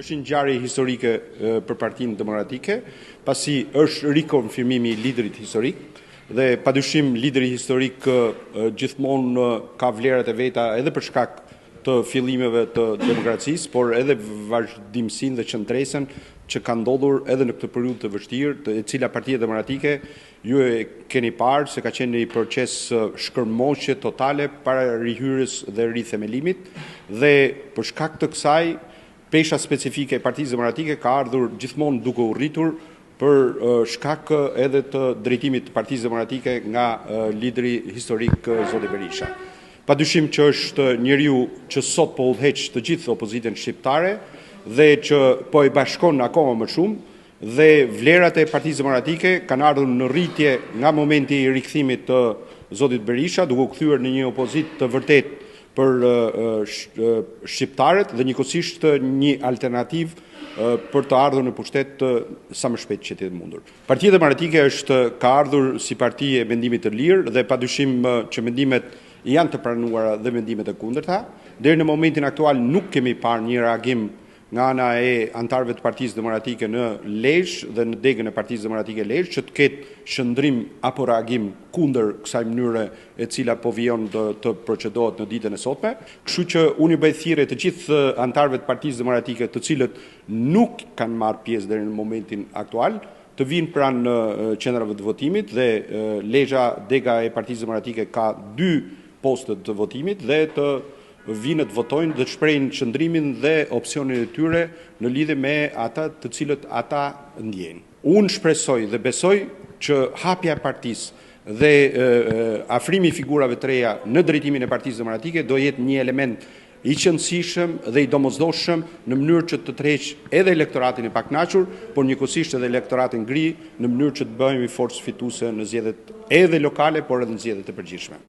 Është një ngjarje historike për Partinë Demokratike, pasi është rikonfirmimi I liderit historik dhe padyshim lideri historik gjithmonë ka vlerat e veta edhe për shkak të fillimeve të demokracisë, por edhe vazhdimsinë dhe qëndresën që ka ndodhur edhe në këtë periudhë të vështirë, e cila Partia Demokratike ju e keni parë se ka qenë një proces shkërmoqje totale para rihyrjes dhe rithemelimit dhe për shkak të kësaj pesha specifike e Partisë Demokratike ka ardhur gjithmonë duke u rritur për shkak edhe të drejtimit të Partisë Demokratike nga lideri historik zoti Berisha. Padyshim që është njeriu që sot po udhëheq të gjithë opozitën shqiptare dhe që po e bashkon akoma më shumë dhe vlerat e Partisë Demokratike kanë ardhur në rritje nga momenti I rikthimit të zotit Berisha, duke u kthyer në një opozitë të vërtetë për shqiptarët dhe njëkohësisht një alternativë për të ardhur në pushtet sa më shpejt që të jetë mundur. Partia Demokratike ka ardhur si parti e mendimit të lirë dhe padyshim që mendimet janë të pranuara dhe mendimet e kundërta. Deri në momentin aktual nuk kemi parë një reagim nga ana e antarëve të Partisë Demokratike në Lezhë dhe në degën e Partisë Demokratike Lezhë që të ketë shëndrim apo reagim kundër kësaj mënyre e cila po vijon të procedohet në ditën e sotme. Kështu që unë I bëj thirrje të gjithë antarëve të Partisë Demokratike të cilët nuk kanë marrë pjesë deri në momentin aktual të vinë pranë qendrave të votimit dhe Lezhë dega e Partisë Demokratike ka 2 poste të votimit dhe të vinë të votojnë dhe të shprehin qëndrimin dhe opsionin e tyre në lidhje me ata të cilët ata ndjejnë. Unë shpresoj dhe besoj që hapja e partisë dhe afrimi I figurave të reja në drejtimin e Partisë Demokratike do jetë një element I qëndësishëm dhe I domosdoshëm në mënyrë që të tërheqë edhe elektoratin e pakënaqur, por njëkohësisht edhe elektoratin gri në mënyrë që të bëhemi forcë fituese në zgjedhjet edhe lokale, por edhe në zgjedhjet e përgjithshme.